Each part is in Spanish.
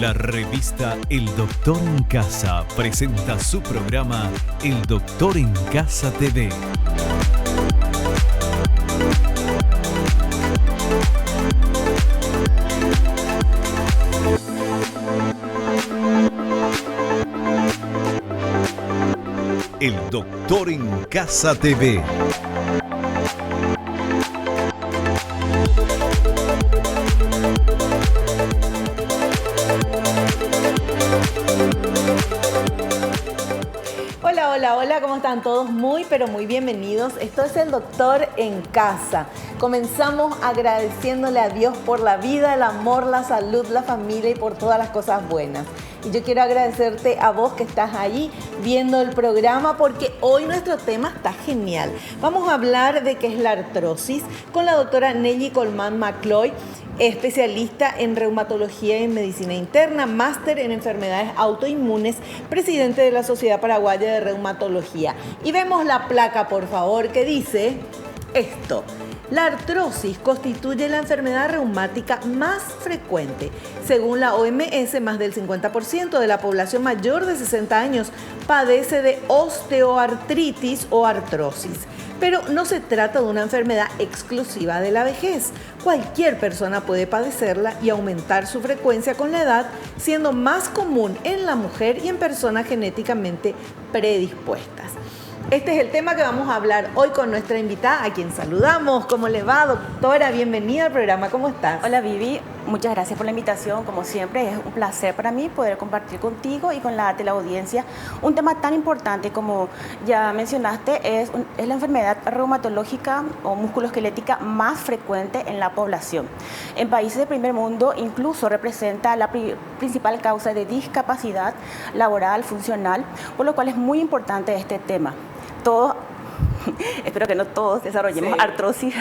La revista El Doctor en Casa presenta su programa El Doctor en Casa TV. El Doctor en Casa TV. Hola, ¿cómo están todos? Muy, pero muy bienvenidos. Esto es El Doctor en Casa. Comenzamos agradeciéndole a Dios por la vida, el amor, la salud, la familia y por todas las cosas buenas. Y yo quiero agradecerte a vos que estás ahí viendo el programa porque hoy nuestro tema está genial. Vamos a hablar de qué es la artrosis con la doctora Nelly Colmán Macloy, especialista en reumatología y en medicina interna, máster en enfermedades autoinmunes, presidente de la Sociedad Paraguaya de Reumatología. Y vemos la placa, por favor, que dice esto. La artrosis constituye la enfermedad reumática más frecuente. Según la OMS, más del 50% de la población mayor de 60 años padece de osteoartritis o artrosis. Pero no se trata de una enfermedad exclusiva de la vejez. Cualquier persona puede padecerla y aumentar su frecuencia con la edad, siendo más común en la mujer y en personas genéticamente predispuestas. Este es el tema que vamos a hablar hoy con nuestra invitada, a quien saludamos. ¿Cómo le va, doctora? Bienvenida al programa. ¿Cómo estás? Hola, Vivi. Muchas gracias por la invitación. Como siempre, es un placer para mí poder compartir contigo y con la audiencia un tema tan importante como ya mencionaste, es la enfermedad reumatológica o musculoesquelética más frecuente en la población. En países del primer mundo incluso representa la principal causa de discapacidad laboral, funcional, por lo cual es muy importante este tema. Espero que no todos desarrollemos artrosis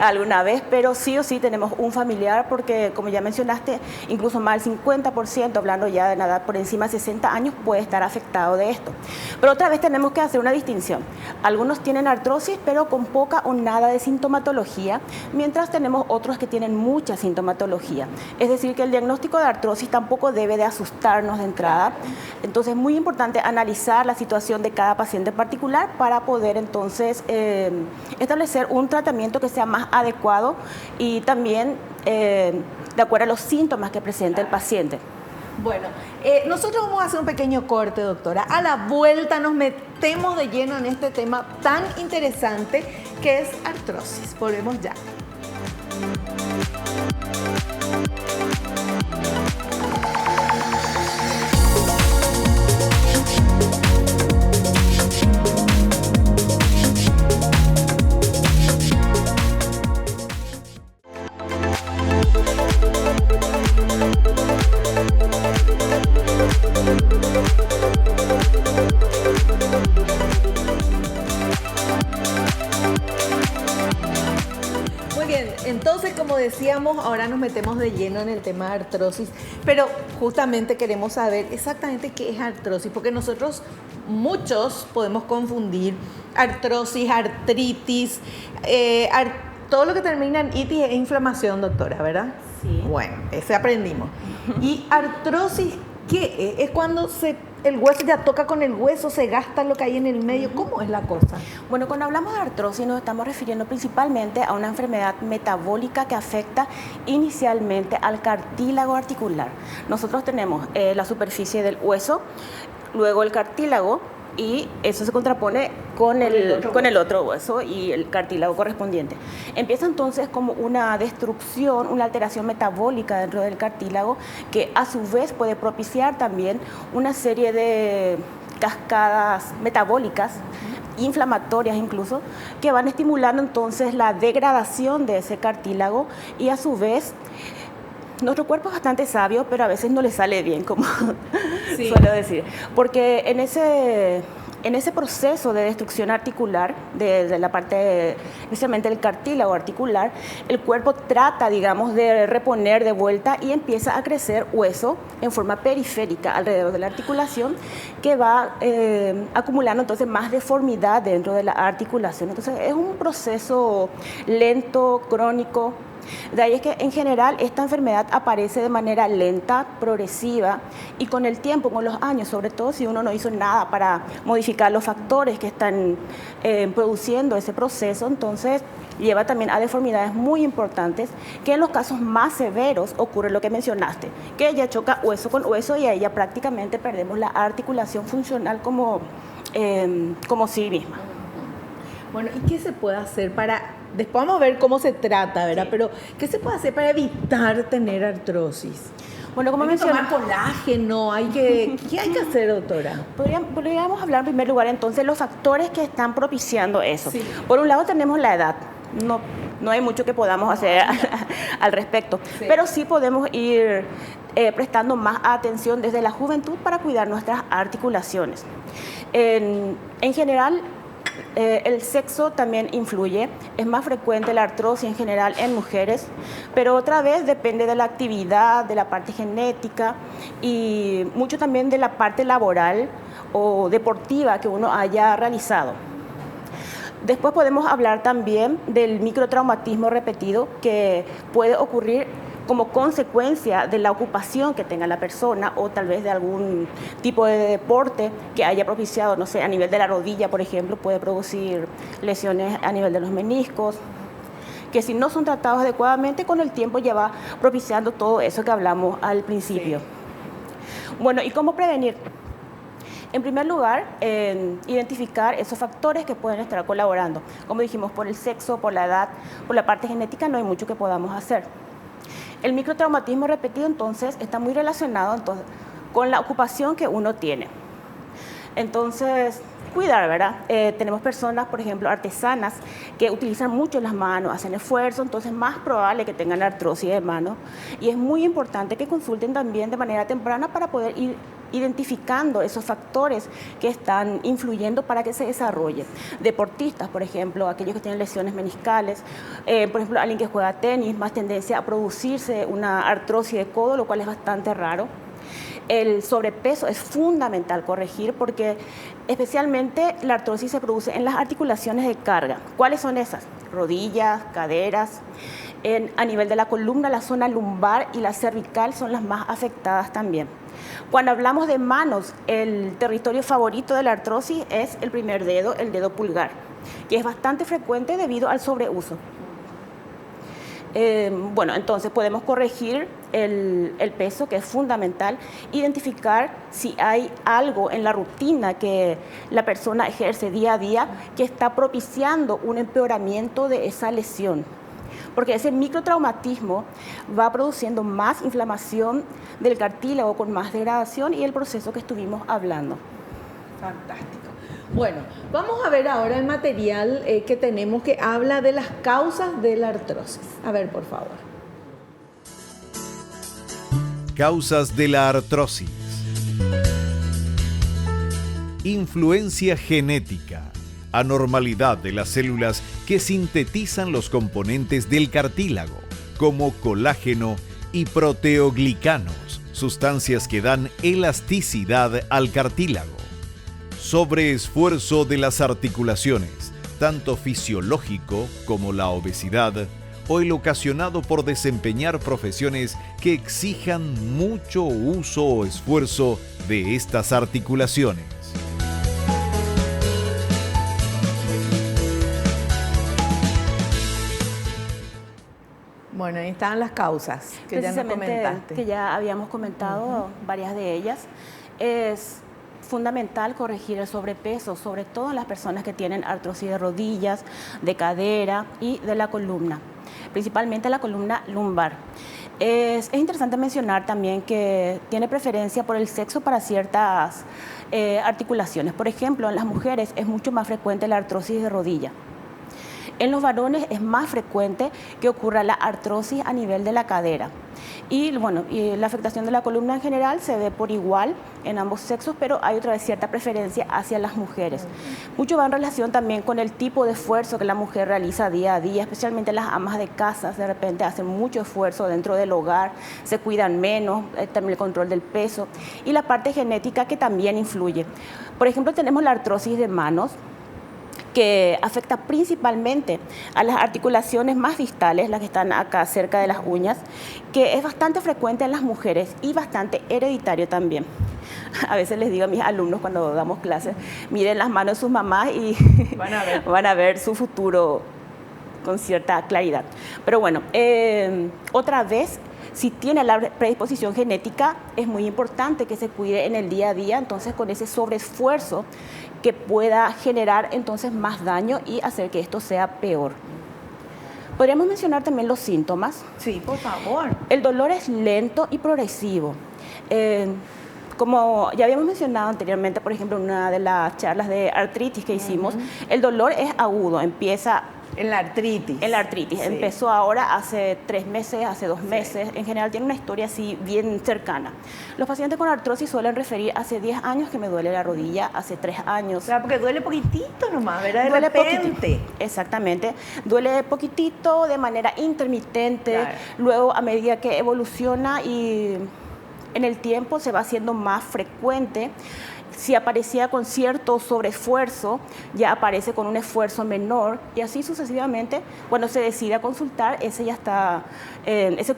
alguna vez, pero sí o sí tenemos un familiar porque, como ya mencionaste, incluso más del 50%, hablando ya de una edad por encima de 60 años, puede estar afectado de esto. Pero otra vez tenemos que hacer una distinción. Algunos tienen artrosis, pero con poca o nada de sintomatología, mientras tenemos otros que tienen mucha sintomatología. Es decir, que el diagnóstico de artrosis tampoco debe de asustarnos de entrada. Entonces, es muy importante analizar la situación de cada paciente en particular para poder entonces establecer un tratamiento que sea más adecuado y también de acuerdo a los síntomas que presenta el paciente. Bueno, nosotros vamos a hacer un pequeño corte, doctora. A la vuelta nos metemos de lleno en este tema tan interesante que es artrosis. Volvemos ya. Entonces, como decíamos, ahora nos metemos de lleno en el tema de artrosis, pero justamente queremos saber exactamente qué es artrosis, porque nosotros muchos podemos confundir artrosis, artritis, todo lo que termina en itis es inflamación, doctora, ¿verdad? Sí. Bueno, ese aprendimos. ¿Y artrosis qué es? Es cuando el hueso ya toca con el hueso, se gasta lo que hay en el medio. ¿Cómo es la cosa? Bueno, cuando hablamos de artrosis nos estamos refiriendo principalmente a una enfermedad metabólica que afecta inicialmente al cartílago articular. Nosotros tenemos la superficie del hueso, luego el cartílago, y eso se contrapone con el otro hueso y el cartílago correspondiente. Empieza entonces como una destrucción, una alteración metabólica dentro del cartílago que a su vez puede propiciar también una serie de cascadas metabólicas, inflamatorias incluso, que van estimulando entonces la degradación de ese cartílago y a su vez nuestro cuerpo es bastante sabio, pero a veces no le sale bien, como suelo decir. Porque en ese proceso de destrucción articular, de la parte, especialmente del cartílago articular, el cuerpo trata, digamos, de reponer de vuelta y empieza a crecer hueso en forma periférica alrededor de la articulación que va acumulando entonces más deformidad dentro de la articulación. Entonces es un proceso lento, crónico, De ahí es que en general esta enfermedad aparece de manera lenta, progresiva y con el tiempo, con los años, sobre todo si uno no hizo nada para modificar los factores que están produciendo ese proceso, entonces lleva también a deformidades muy importantes, que en los casos más severos ocurre lo que mencionaste, que ella choca hueso con hueso y ahí ya prácticamente perdemos la articulación funcional como sí misma. Bueno, ¿y qué se puede hacer para, después vamos a ver cómo se trata, ¿verdad? Sí. Pero, ¿qué se puede hacer para evitar tener artrosis? Bueno, como mencioné, tomar colágeno, ¿qué hay que hacer, doctora? Podríamos hablar en primer lugar entonces de los factores que están propiciando eso. Sí. Por un lado tenemos la edad. No hay mucho que podamos hacer al respecto, sí. Pero sí podemos ir prestando más atención desde la juventud para cuidar nuestras articulaciones. En general, el sexo también influye, es más frecuente la artrosis en general en mujeres, pero otra vez depende de la actividad, de la parte genética y mucho también de la parte laboral o deportiva que uno haya realizado. Después podemos hablar también del microtraumatismo repetido que puede ocurrir como consecuencia de la ocupación que tenga la persona o tal vez de algún tipo de deporte que haya propiciado, no sé, a nivel de la rodilla, por ejemplo, puede producir lesiones a nivel de los meniscos, que si no son tratados adecuadamente, con el tiempo ya va propiciando todo eso que hablamos al principio. Sí. Bueno, ¿y cómo prevenir? En primer lugar, identificar esos factores que pueden estar colaborando. Como dijimos, por el sexo, por la edad, por la parte genética, no hay mucho que podamos hacer. El microtraumatismo repetido, entonces, está muy relacionado con la ocupación que uno tiene. Entonces, cuidar, ¿verdad? Tenemos personas, por ejemplo, artesanas, que utilizan mucho las manos, hacen esfuerzo, entonces es más probable que tengan artrosis de mano. Y es muy importante que consulten también de manera temprana para poder ir identificando esos factores que están influyendo para que se desarrolle. Deportistas, por ejemplo, aquellos que tienen lesiones meniscales, por ejemplo, alguien que juega tenis, más tendencia a producirse una artrosis de codo, lo cual es bastante raro. El sobrepeso es fundamental corregir porque especialmente la artrosis se produce en las articulaciones de carga. ¿Cuáles son esas? Rodillas, caderas. A nivel de la columna, la zona lumbar y la cervical son las más afectadas también. Cuando hablamos de manos, el territorio favorito de la artrosis es el primer dedo, el dedo pulgar, que es bastante frecuente debido al sobreuso. Bueno, entonces podemos corregir el peso, que es fundamental, identificar si hay algo en la rutina que la persona ejerce día a día que está propiciando un empeoramiento de esa lesión. Porque ese microtraumatismo va produciendo más inflamación del cartílago con más degradación y el proceso que estuvimos hablando. Fantástico. Bueno, vamos a ver ahora el material que tenemos que habla de las causas de la artrosis. A ver, por favor. Causas de la artrosis. Influencia genética. Anormalidad de las células que sintetizan los componentes del cartílago, como colágeno y proteoglicanos, sustancias que dan elasticidad al cartílago. Sobreesfuerzo de las articulaciones, tanto fisiológico como la obesidad, o el ocasionado por desempeñar profesiones que exijan mucho uso o esfuerzo de estas articulaciones. Bueno, ahí están las causas que ya nos comentaste. Que ya habíamos comentado varias de ellas. Es fundamental corregir el sobrepeso, sobre todo en las personas que tienen artrosis de rodillas, de cadera y de la columna, principalmente la columna lumbar. Es interesante mencionar también que tiene preferencia por el sexo para ciertas articulaciones. Por ejemplo, en las mujeres es mucho más frecuente la artrosis de rodilla. En los varones es más frecuente que ocurra la artrosis a nivel de la cadera. Y bueno, y la afectación de la columna en general se ve por igual en ambos sexos, pero hay otra vez cierta preferencia hacia las mujeres. Mucho va en relación también con el tipo de esfuerzo que la mujer realiza día a día, especialmente las amas de casa, de repente hacen mucho esfuerzo dentro del hogar, se cuidan menos, también el control del peso y la parte genética que también influye. Por ejemplo, tenemos la artrosis de manos, que afecta principalmente a las articulaciones más distales, las que están acá cerca de las uñas, que es bastante frecuente en las mujeres y bastante hereditario también. A veces les digo a mis alumnos cuando damos clases, miren las manos de sus mamás y van a ver su futuro con cierta claridad. Pero bueno, otra vez, si tiene la predisposición genética, es muy importante que se cuide en el día a día, entonces con ese sobreesfuerzo que pueda generar entonces más daño y hacer que esto sea peor. Podríamos mencionar también los síntomas. Sí, por favor. El dolor es lento y progresivo. Como ya habíamos mencionado anteriormente, por ejemplo, en una de las charlas de artritis que hicimos, el dolor es agudo, empieza... En la artritis. En la artritis. Sí. Empezó ahora hace 3 meses, hace 2 meses. En general tiene una historia así bien cercana. Los pacientes con artrosis suelen referir hace 10 años que me duele la rodilla, hace 3 años. Claro, porque duele poquitito nomás, ¿verdad? De repente. Poquitito. Exactamente. Duele poquitito, de manera intermitente. Claro. Luego, a medida que evoluciona y en el tiempo se va haciendo más frecuente. Si aparecía con cierto sobreesfuerzo, ya aparece con un esfuerzo menor y así sucesivamente. Cuando se decide a consultar, ese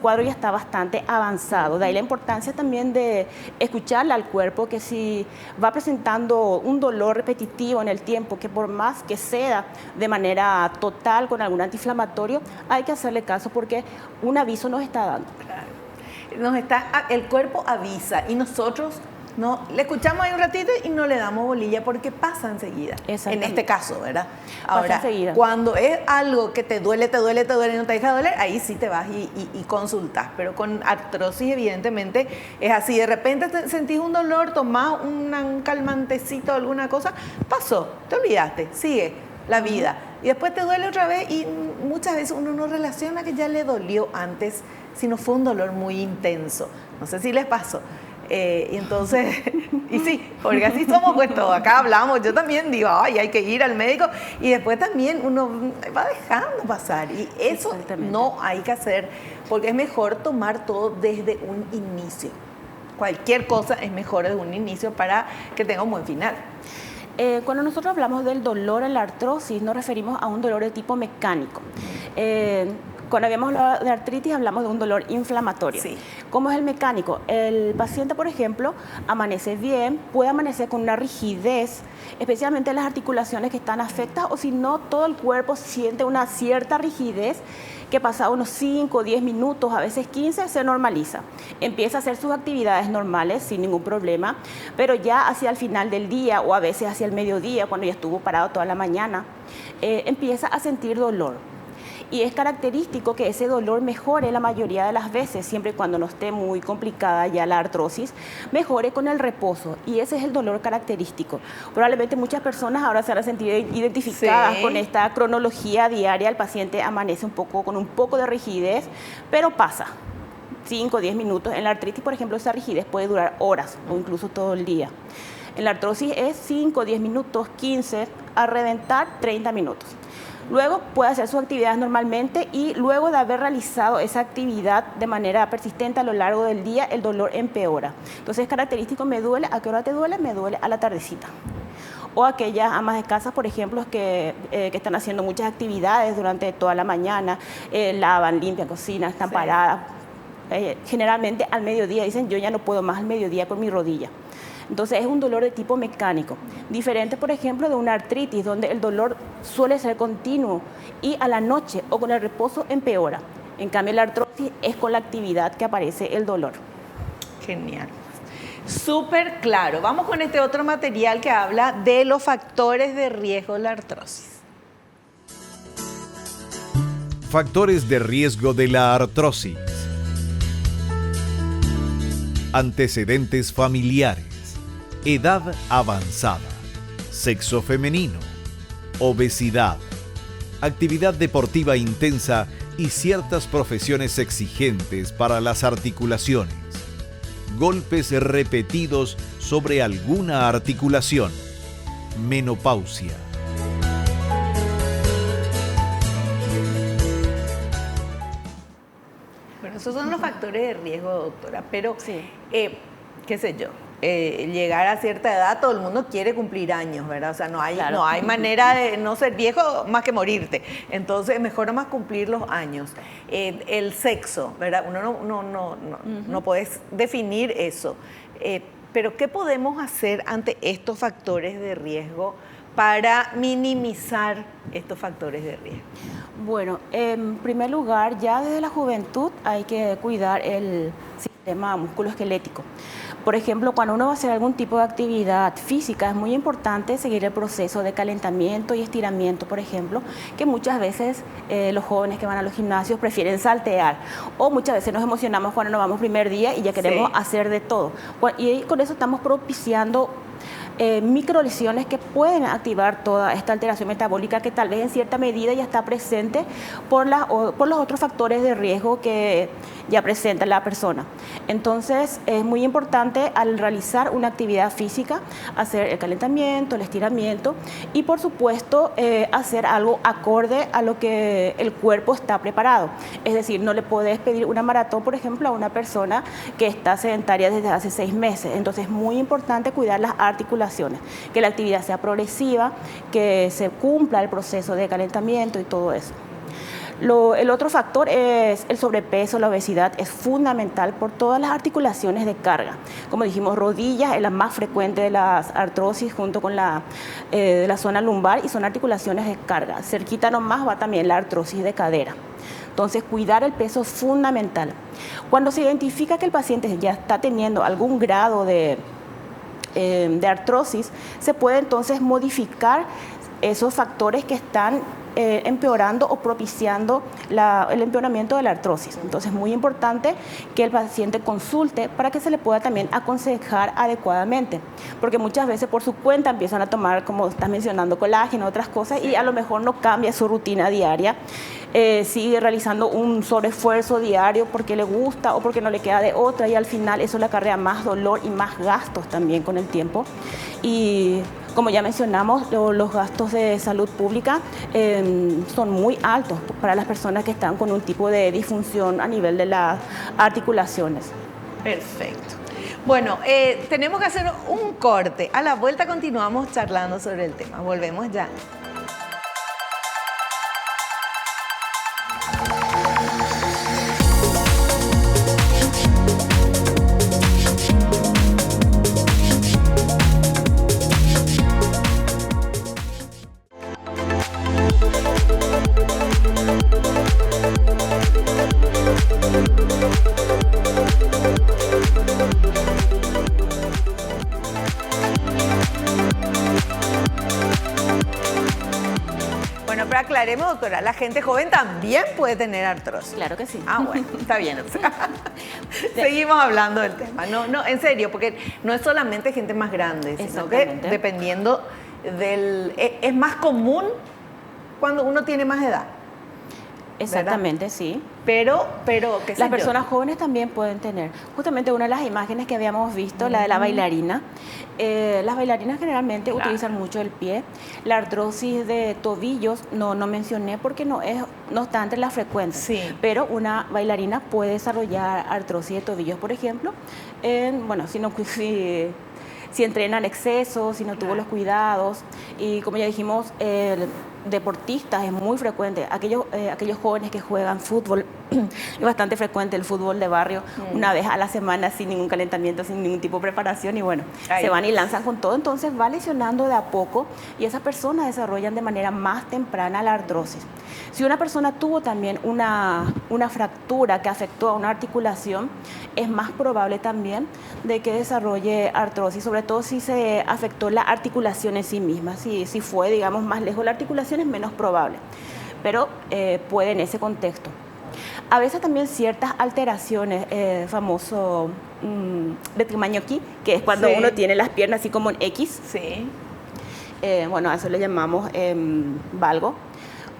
cuadro ya está bastante avanzado. De ahí la importancia también de escucharle al cuerpo, que si va presentando un dolor repetitivo en el tiempo, que por más que ceda de manera total con algún antiinflamatorio, hay que hacerle caso porque un aviso nos está dando. Claro. El cuerpo avisa y nosotros no le escuchamos ahí un ratito y no le damos bolilla porque pasa enseguida. En este caso, ¿verdad? Ahora, cuando es algo que te duele y no te deja de doler, ahí sí te vas y consultas. Pero con artrosis, evidentemente, es así. De repente sentís un dolor, tomás un calmantecito o alguna cosa, pasó, te olvidaste, sigue la vida. Y después te duele otra vez y muchas veces uno no relaciona que ya le dolió antes, sino fue un dolor muy intenso. No sé si les pasó. Y entonces, y sí, porque así somos, pues todo, acá hablamos, yo también digo, ay, hay que ir al médico, y después también uno va dejando pasar, y eso no hay que hacer, porque es mejor tomar todo desde un inicio. Cualquier cosa es mejor desde un inicio para que tenga un buen final. Cuando nosotros hablamos del dolor en la artrosis, nos referimos a un dolor de tipo mecánico. Cuando habíamos hablado de artritis, hablamos de un dolor inflamatorio. Sí. ¿Cómo es el mecánico? El paciente, por ejemplo, amanece bien, puede amanecer con una rigidez, especialmente en las articulaciones que están afectadas, o si no, todo el cuerpo siente una cierta rigidez que pasa unos 5 o 10 minutos, a veces 15, se normaliza. Empieza a hacer sus actividades normales sin ningún problema, pero ya hacia el final del día o a veces hacia el mediodía, cuando ya estuvo parado toda la mañana, empieza a sentir dolor. Y es característico que ese dolor mejore la mayoría de las veces, siempre y cuando no esté muy complicada ya la artrosis, mejore con el reposo. Y ese es el dolor característico. Probablemente muchas personas ahora se van a sentir identificadas con esta cronología diaria. El paciente amanece con un poco de rigidez, pero pasa. 5 o 10 minutos. En la artritis, por ejemplo, esa rigidez puede durar horas o incluso todo el día. En la artrosis es 5, 10 minutos, 15, a reventar 30 minutos. Luego puede hacer sus actividades normalmente y luego de haber realizado esa actividad de manera persistente a lo largo del día, el dolor empeora. Entonces es característico, me duele, ¿a qué hora te duele? Me duele a la tardecita. O aquellas amas de casa, por ejemplo, que están haciendo muchas actividades durante toda la mañana, lavan, limpian, cocinan, están paradas. Generalmente al mediodía dicen, yo ya no puedo más al mediodía con mi rodilla. Entonces es un dolor de tipo mecánico, diferente por ejemplo de una artritis donde el dolor suele ser continuo y a la noche o con el reposo empeora. En cambio la artrosis es con la actividad que aparece el dolor. Genial. Súper claro. Vamos con este otro material que habla de los factores de riesgo de la artrosis. Factores de riesgo de la artrosis. Antecedentes familiares. Edad avanzada, sexo femenino, obesidad, actividad deportiva intensa y ciertas profesiones exigentes para las articulaciones, golpes repetidos sobre alguna articulación, menopausia. Bueno, esos son los factores de riesgo, doctora, pero, sí. qué sé yo. llegar a cierta edad, todo el mundo quiere cumplir años, ¿verdad? O sea, no hay, Claro. no hay manera de no ser viejo más que morirte. Entonces, mejor más cumplir los años. El sexo, ¿verdad? Uno no puedes definir eso. Pero, ¿qué podemos hacer ante estos factores de riesgo para minimizar estos factores de riesgo? Bueno, en primer lugar, ya desde la juventud hay que cuidar el sistema musculoesquelético. Por ejemplo, cuando uno va a hacer algún tipo de actividad física, es muy importante seguir el proceso de calentamiento y estiramiento, por ejemplo, que muchas veces los jóvenes que van a los gimnasios prefieren saltear, o muchas veces nos emocionamos cuando nos vamos primer día y ya queremos hacer de todo. Y con eso estamos propiciando microlesiones que pueden activar toda esta alteración metabólica que tal vez en cierta medida ya está presente por los otros factores de riesgo que ya presenta la persona. Entonces es muy importante al realizar una actividad física hacer el calentamiento, el estiramiento y por supuesto hacer algo acorde a lo que el cuerpo está preparado. Es decir, no le podés pedir una maratón, por ejemplo, a una persona que está sedentaria desde hace 6 meses. Entonces es muy importante cuidar las articulaciones, que la actividad sea progresiva, que se cumpla el proceso de calentamiento y todo eso. El otro factor es el sobrepeso, la obesidad, es fundamental por todas las articulaciones de carga. Como dijimos, rodillas es la más frecuente de las artrosis junto con de la zona lumbar y son articulaciones de carga. Cerquita nomás va también la artrosis de cadera. Entonces, cuidar el peso es fundamental. Cuando se identifica que el paciente ya está teniendo algún grado de artrosis, se puede entonces modificar esos factores que están empeorando o propiciando el empeoramiento de la artrosis. Entonces es muy importante que el paciente consulte para que se le pueda también aconsejar adecuadamente, porque muchas veces por su cuenta empiezan a tomar, como estás mencionando, colágeno, otras cosas, y a lo mejor no cambia su rutina diaria, sigue realizando un sobreesfuerzo diario porque le gusta o porque no le queda de otra, y al final eso le acarrea más dolor y más gastos también con el tiempo. Y como ya mencionamos, los gastos de salud pública son muy altos para las personas que están con un tipo de disfunción a nivel de las articulaciones. Perfecto. Bueno, tenemos que hacer un corte. A la vuelta continuamos charlando sobre el tema. Volvemos ya. Bueno, pero aclaremos, doctora, la gente joven también puede tener artrosis. Claro que sí. Ah, bueno, está bien. Seguimos hablando del tema. No, en serio, porque no es solamente gente más grande, sino que dependiendo es más común cuando uno tiene más edad. Exactamente, ¿verdad? sí. Pero ¿qué sé las yo? personas jóvenes también pueden tener. Justamente una de las imágenes que habíamos visto, la de la bailarina. Las bailarinas generalmente utilizan mucho el pie. La artrosis de tobillos no mencioné porque no está entre las frecuentes. Sí. Pero una bailarina puede desarrollar artrosis de tobillos, por ejemplo, si entrena en exceso, si no tuvo los cuidados. Y como ya dijimos, deportistas es muy frecuente. Aquellos jóvenes que juegan fútbol, es bastante frecuente el fútbol de barrio, una vez a la semana sin ningún calentamiento, sin ningún tipo de preparación, y bueno, se van y lanzan con todo. Entonces va lesionando de a poco y esas personas desarrollan de manera más temprana la artrosis. Si una persona tuvo también una fractura que afectó a una articulación, es más probable también de que desarrolle artrosis, sobre todo si se afectó la articulación en sí misma. Si fue, digamos, más lejos la articulación, es menos probable, pero puede en ese contexto. A veces también ciertas alteraciones, famoso de tamaño aquí, que es cuando uno tiene las piernas así como en X. Sí. Bueno, a eso le llamamos valgo.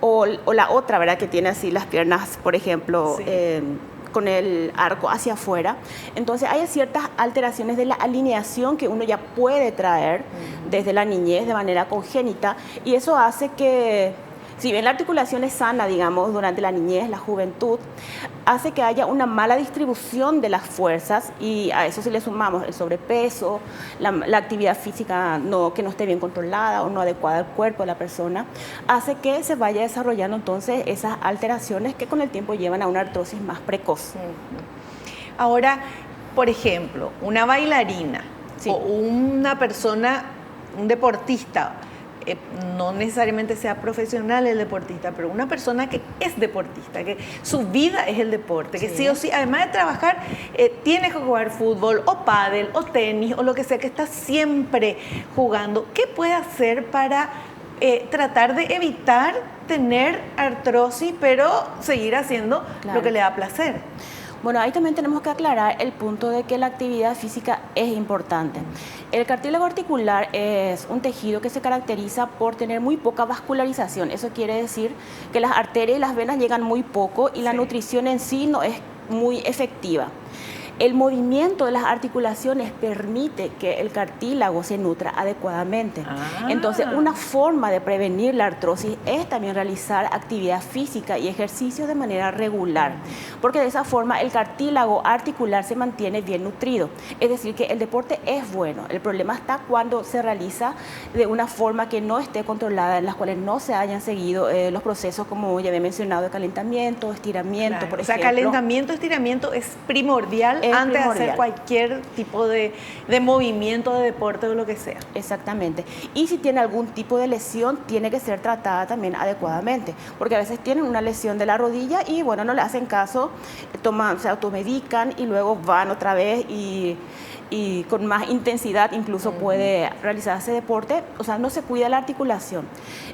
O la otra, ¿verdad? Que tiene así las piernas, por ejemplo, con el arco hacia afuera. Entonces hay ciertas alteraciones de la alineación que uno ya puede traer desde la niñez de manera congénita, y eso hace que Si bien la articulación es sana, digamos, durante la niñez, la juventud, hace que haya una mala distribución de las fuerzas, y a eso si le sumamos el sobrepeso, la actividad física que no esté bien controlada o no adecuada al cuerpo de la persona, hace que se vaya desarrollando entonces esas alteraciones que con el tiempo llevan a una artrosis más precoz. Ahora, por ejemplo, una bailarina, sí, o una persona, un deportista, no necesariamente sea profesional el deportista, pero una persona que es deportista, que su vida es el deporte, que sí o sí, además de trabajar, tiene que jugar fútbol o pádel o tenis o lo que sea, que está siempre jugando. ¿Qué puede hacer para tratar de evitar tener artrosis, pero seguir haciendo lo que le da placer? Bueno, ahí también tenemos que aclarar el punto de que la actividad física es importante. El cartílago articular es un tejido que se caracteriza por tener muy poca vascularización. Eso quiere decir que las arterias y las venas llegan muy poco y la nutrición en sí no es muy efectiva. El movimiento de las articulaciones permite que el cartílago se nutra adecuadamente. Entonces, una forma de prevenir la artrosis es también realizar actividad física y ejercicio de manera regular, porque de esa forma el cartílago articular se mantiene bien nutrido. Es decir, que el deporte es bueno. El problema está cuando se realiza de una forma que no esté controlada, en las cuales no se hayan seguido los procesos, como ya había mencionado, de calentamiento, estiramiento, por ejemplo. O sea, calentamiento, estiramiento es primordial antes de hacer cualquier tipo de movimiento, de deporte o lo que sea. Exactamente. Y si tiene algún tipo de lesión, tiene que ser tratada también adecuadamente, porque a veces tienen una lesión de la rodilla y bueno, no le hacen caso, se automedican y luego van otra vez y con más intensidad incluso puede realizarse deporte. O sea, no se cuida la articulación.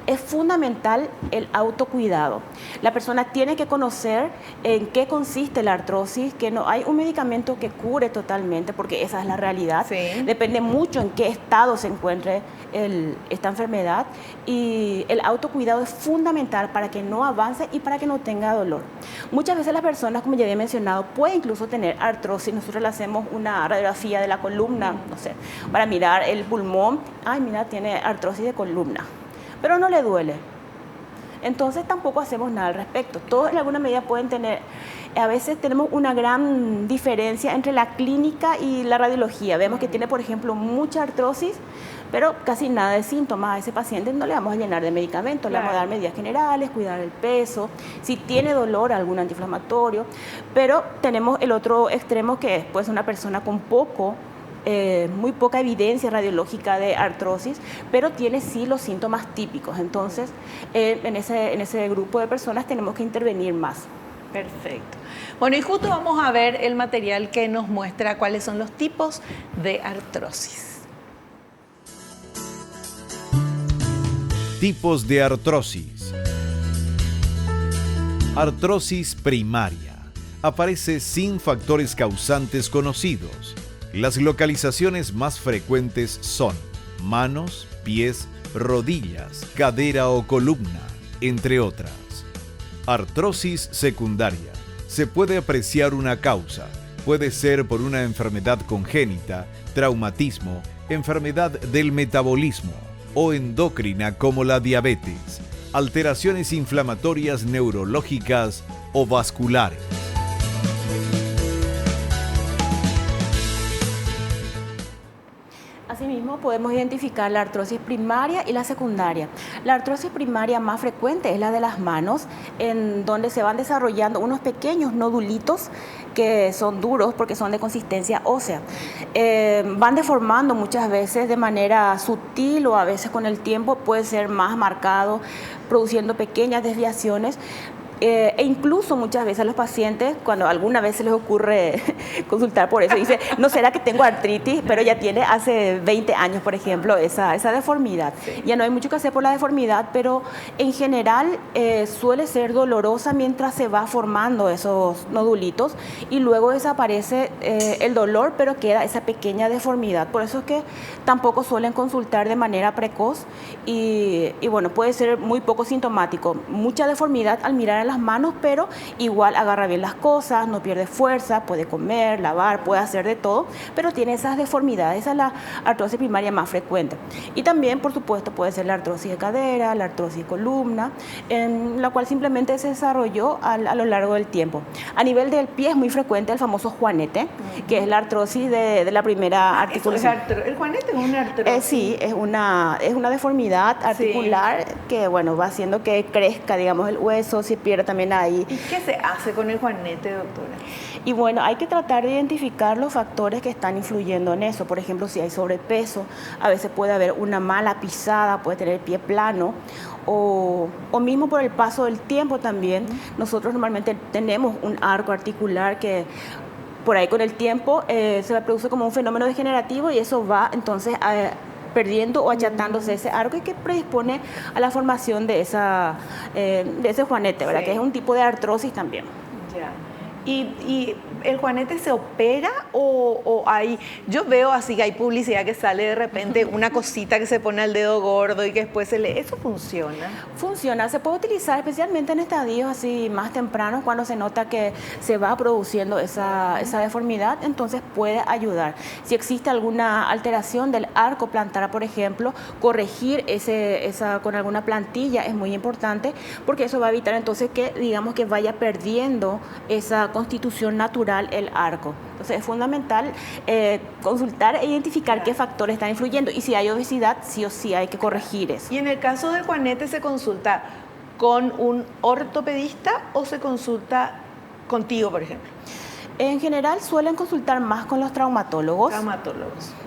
Es fundamental el autocuidado. La persona tiene que conocer en qué consiste la artrosis, que no hay un medicamento que cure totalmente, porque esa es la realidad. Depende mucho en qué estado se encuentre esta enfermedad, y el autocuidado es fundamental para que no avance y para que no tenga dolor. Muchas veces las personas, como ya había mencionado, pueden incluso tener artrosis. Nosotros le hacemos una radiografía de la columna, no sé, para mirar el pulmón. Ay, mira, tiene artrosis de columna, pero no le duele. Entonces tampoco hacemos nada al respecto. Todos en alguna medida pueden tener. A veces tenemos una gran diferencia entre la clínica y la radiología. Vemos que tiene, por ejemplo, mucha artrosis, pero casi nada de síntomas. A ese paciente no le vamos a llenar de medicamentos, le vamos a dar medidas generales, cuidar el peso, si tiene dolor, algún antiinflamatorio. Pero tenemos el otro extremo, que es pues una persona con muy poca evidencia radiológica de artrosis, pero tiene sí los síntomas típicos. Entonces, en ese grupo de personas tenemos que intervenir más. Perfecto. Bueno, y justo vamos a ver el material que nos muestra cuáles son los tipos de artrosis. Tipos de artrosis. Artrosis primaria. Aparece sin factores causantes conocidos. Las localizaciones más frecuentes son manos, pies, rodillas, cadera o columna, entre otras. Artrosis secundaria. Se puede apreciar una causa. Puede ser por una enfermedad congénita, traumatismo, enfermedad del metabolismo o endocrina como la diabetes, alteraciones inflamatorias neurológicas o vasculares. Asimismo, podemos identificar la artrosis primaria y la secundaria. La artrosis primaria más frecuente es la de las manos, en donde se van desarrollando unos pequeños nodulitos que son duros porque son de consistencia ósea. Van deformando muchas veces de manera sutil, o a veces con el tiempo puede ser más marcado, produciendo pequeñas desviaciones. E incluso muchas veces a los pacientes, cuando alguna vez se les ocurre consultar por eso, dice, ¿no será que tengo artritis? Pero ya tiene hace 20 años, por ejemplo, esa deformidad. Ya no hay mucho que hacer por la deformidad, pero en general suele ser dolorosa mientras se va formando esos nodulitos, y luego desaparece el dolor, pero queda esa pequeña deformidad. Por eso es que tampoco suelen consultar de manera precoz, y bueno, puede ser muy poco sintomático. Mucha deformidad al mirar a las manos, pero igual agarra bien las cosas, no pierde fuerza, puede comer, lavar, puede hacer de todo, pero tiene esas deformidades. Esa es la artrosis primaria más frecuente. Y también, por supuesto, puede ser la artrosis de cadera, la artrosis de columna, en la cual simplemente se desarrolló a lo largo del tiempo. A nivel del pie es muy frecuente el famoso juanete, que es la artrosis de la primera articulación. El juanete es una artrosis. Sí, es una deformidad articular que, bueno, va haciendo que crezca, digamos, el hueso, se pierde también ahí. ¿Y qué se hace con el juanete, doctora? Y bueno, hay que tratar de identificar los factores que están influyendo en eso. Por ejemplo, si hay sobrepeso, a veces puede haber una mala pisada, puede tener el pie plano, o mismo por el paso del tiempo también. Nosotros normalmente tenemos un arco articular que por ahí con el tiempo se produce como un fenómeno degenerativo y eso va entonces perdiendo o achatándose ese arco y que predispone a la formación de ese juanete, ¿verdad? Que es un tipo de artrosis también. Ya. ¿Y el juanete se opera o hay? Yo veo así que hay publicidad que sale de repente una cosita que se pone al dedo gordo y que después se le... ¿Eso funciona? Funciona, se puede utilizar especialmente en estadios así más tempranos cuando se nota que se va produciendo esa deformidad, entonces puede ayudar. Si existe alguna alteración del arco plantar, por ejemplo, corregir esa con alguna plantilla es muy importante porque eso va a evitar entonces que, digamos, que vaya perdiendo esa constitución natural el arco. Entonces es fundamental consultar e identificar qué factores están influyendo y si hay obesidad, sí o sí hay que corregir eso. Y en el caso del juanete, ¿se consulta con un ortopedista o se consulta contigo, por ejemplo? En general suelen consultar más con los traumatólogos.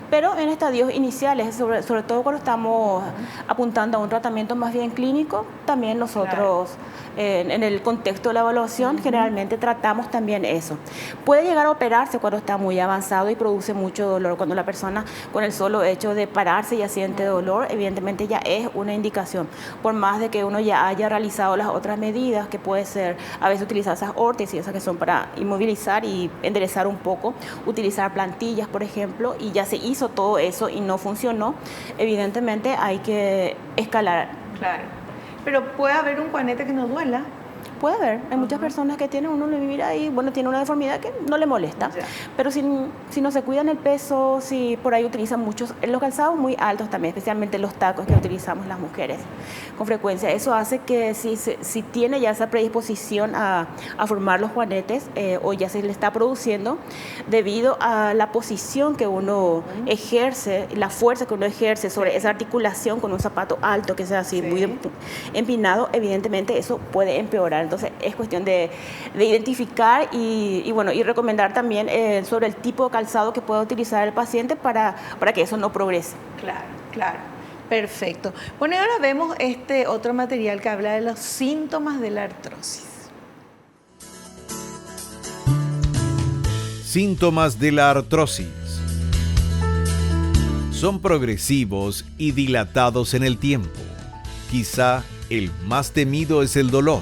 Pero en estadios iniciales, sobre todo cuando estamos apuntando a un tratamiento más bien clínico, también nosotros en el contexto de la evaluación generalmente tratamos también eso. Puede llegar a operarse cuando está muy avanzado y produce mucho dolor. Cuando la persona con el solo hecho de pararse ya siente dolor, evidentemente ya es una indicación. Por más de que uno ya haya realizado las otras medidas, que puede ser a veces utilizar esas órtesis, esas que son para inmovilizar y enderezar un poco, utilizar plantillas, por ejemplo, y ya se hizo todo eso y no funcionó, evidentemente hay que escalar. Claro, pero puede haber un juanete que no duela. Puede haber, hay muchas personas que tienen uno vivir ahí, bueno, tiene una deformidad que no le molesta, pero si no se cuidan el peso, si por ahí utilizan muchos, los calzados muy altos también, especialmente los tacos que utilizamos las mujeres con frecuencia, eso hace que si tiene ya esa predisposición a formar los juanetes o ya se le está produciendo debido a la posición que uno ejerce, la fuerza que uno ejerce sobre esa articulación con un zapato alto que sea así muy empinado, evidentemente eso puede empeorar. Entonces es cuestión de identificar y recomendar también sobre el tipo de calzado que pueda utilizar el paciente para que eso no progrese. Claro. Perfecto. Bueno, y ahora vemos este otro material que habla de los síntomas de la artrosis. Síntomas de la artrosis. Son progresivos y dilatados en el tiempo. Quizá el más temido es el dolor.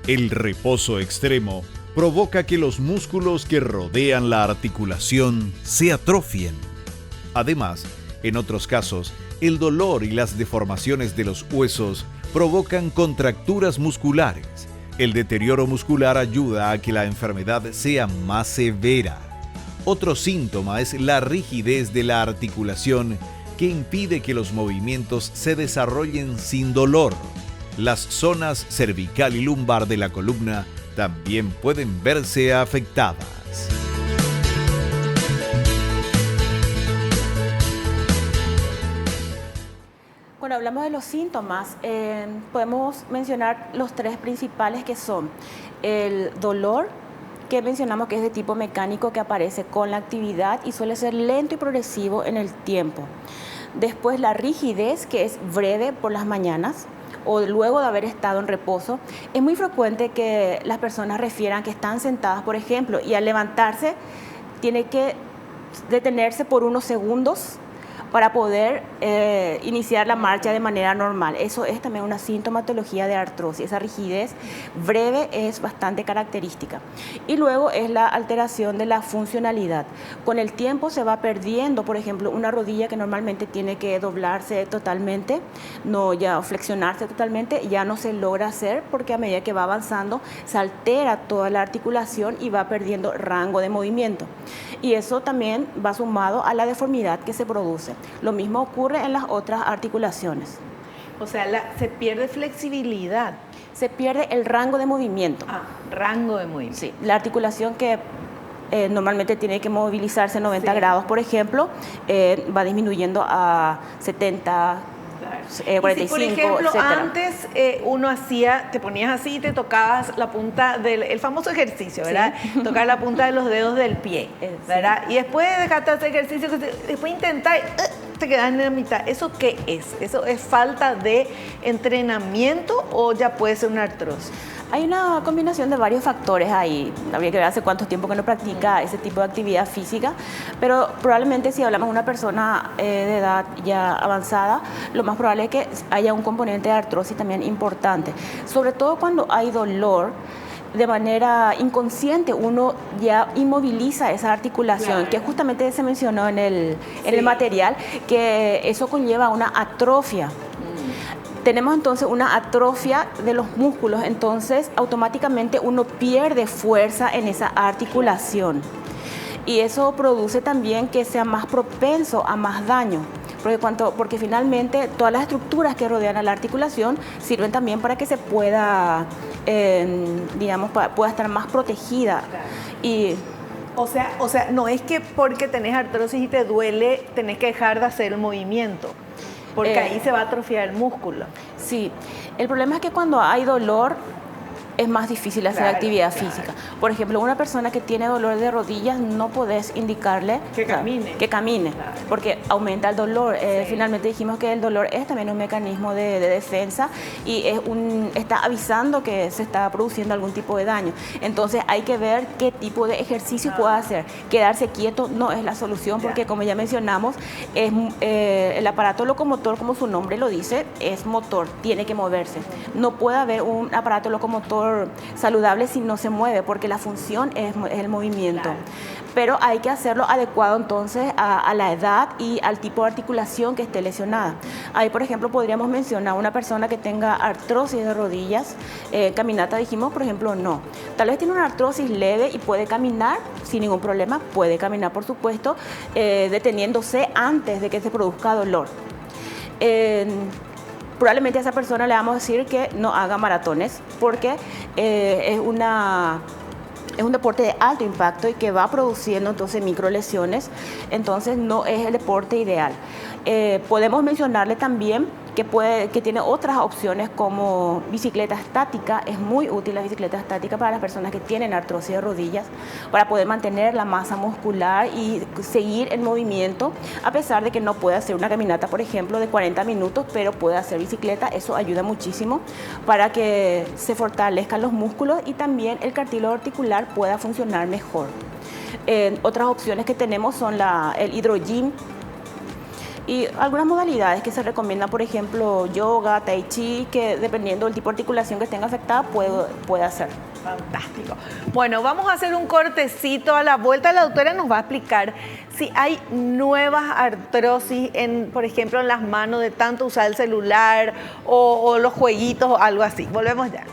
El reposo extremo provoca que los músculos que rodean la articulación se atrofien. Además, en otros casos, el dolor y las deformaciones de los huesos provocan contracturas musculares. El deterioro muscular ayuda a que la enfermedad sea más severa. Otro síntoma es la rigidez de la articulación que impide que los movimientos se desarrollen sin dolor. Las zonas cervical y lumbar de la columna también pueden verse afectadas. Cuando hablamos de los síntomas, podemos mencionar los tres principales que son el dolor, que mencionamos que es de tipo mecánico que aparece con la actividad y suele ser lento y progresivo en el tiempo. Después la rigidez, que es breve por las mañanas o luego de haber estado en reposo. Es muy frecuente que las personas refieran que están sentadas, por ejemplo, y al levantarse tiene que detenerse por unos segundos para poder iniciar la marcha de manera normal. Eso es también una sintomatología de artrosis. Esa rigidez breve es bastante característica. Y luego es la alteración de la funcionalidad. Con el tiempo se va perdiendo, por ejemplo, una rodilla que normalmente tiene que doblarse totalmente, no ya flexionarse totalmente, ya no se logra hacer porque a medida que va avanzando se altera toda la articulación y va perdiendo rango de movimiento. Y eso también va sumado a la deformidad que se produce. Lo mismo ocurre en las otras articulaciones. O sea, se pierde flexibilidad. Se pierde el rango de movimiento. Rango de movimiento. Sí, la articulación que normalmente tiene que movilizarse 90 grados, por ejemplo, va disminuyendo a 70, 45, y si, por ejemplo, etcétera. antes uno te ponías así y te tocabas la punta el famoso ejercicio, ¿verdad? Sí. Tocar la punta de los dedos del pie, ¿verdad? Sí. Y después de dejarte hacer ejercicio, después intentar, te quedas en la mitad. ¿Eso qué es? ¿Eso es falta de entrenamiento o ya puede ser una artrosis? Hay una combinación de varios factores ahí. Habría que ver hace cuánto tiempo que no practica ese tipo de actividad física, pero probablemente si hablamos de una persona de edad ya avanzada, lo más probable es que haya un componente de artrosis también importante. Sobre todo cuando hay dolor, de manera inconsciente uno ya inmoviliza esa articulación, claro, que justamente se mencionó en el material, que eso conlleva una atrofia. Tenemos entonces una atrofia de los músculos, entonces automáticamente uno pierde fuerza en esa articulación y eso produce también que sea más propenso a más daño, porque finalmente todas las estructuras que rodean a la articulación sirven también para que se pueda, pueda estar más protegida. Y O sea, no es que porque tenés artrosis y te duele, tenés que dejar de hacer el movimiento. Porque ahí se va a atrofiar el músculo. Sí, el problema es que cuando hay dolor es más difícil hacer actividad física. Por ejemplo, una persona que tiene dolor de rodillas no podés indicarle que camine, claro, porque aumenta el dolor. Finalmente dijimos que el dolor es también un mecanismo de defensa y está avisando que se está produciendo algún tipo de daño. Entonces hay que ver qué tipo de ejercicio puede hacer. Quedarse quieto no es la solución porque, como ya mencionamos, el aparato locomotor, como su nombre lo dice, es motor, tiene que moverse. No puede haber un aparato locomotor saludable si no se mueve, porque la función es el movimiento. Claro. Pero hay que hacerlo adecuado entonces a la edad y al tipo de articulación que esté lesionada. Ahí, por ejemplo, podríamos mencionar una persona que tenga artrosis de rodillas, caminata dijimos, por ejemplo, no. Tal vez tiene una artrosis leve y puede caminar sin ningún problema, puede caminar, por supuesto, deteniéndose antes de que se produzca dolor. Probablemente a esa persona le vamos a decir que no haga maratones porque es un deporte de alto impacto y que va produciendo entonces microlesiones, entonces no es el deporte ideal. Podemos mencionarle también que tiene otras opciones como bicicleta estática. Es muy útil la bicicleta estática para las personas que tienen artrosis de rodillas, para poder mantener la masa muscular y seguir en movimiento, a pesar de que no puede hacer una caminata, por ejemplo, de 40 minutos, pero puede hacer bicicleta. Eso ayuda muchísimo para que se fortalezcan los músculos y también el cartílago articular pueda funcionar mejor. Otras opciones que tenemos son el hidrogym, y algunas modalidades que se recomiendan, por ejemplo, yoga, tai chi, que dependiendo del tipo de articulación que tenga afectada puede hacer. Fantástico. Bueno, vamos a hacer un cortecito. A la vuelta la doctora nos va a explicar si hay nuevas artrosis, por ejemplo, en las manos de tanto usar el celular o los jueguitos o algo así. Volvemos ya.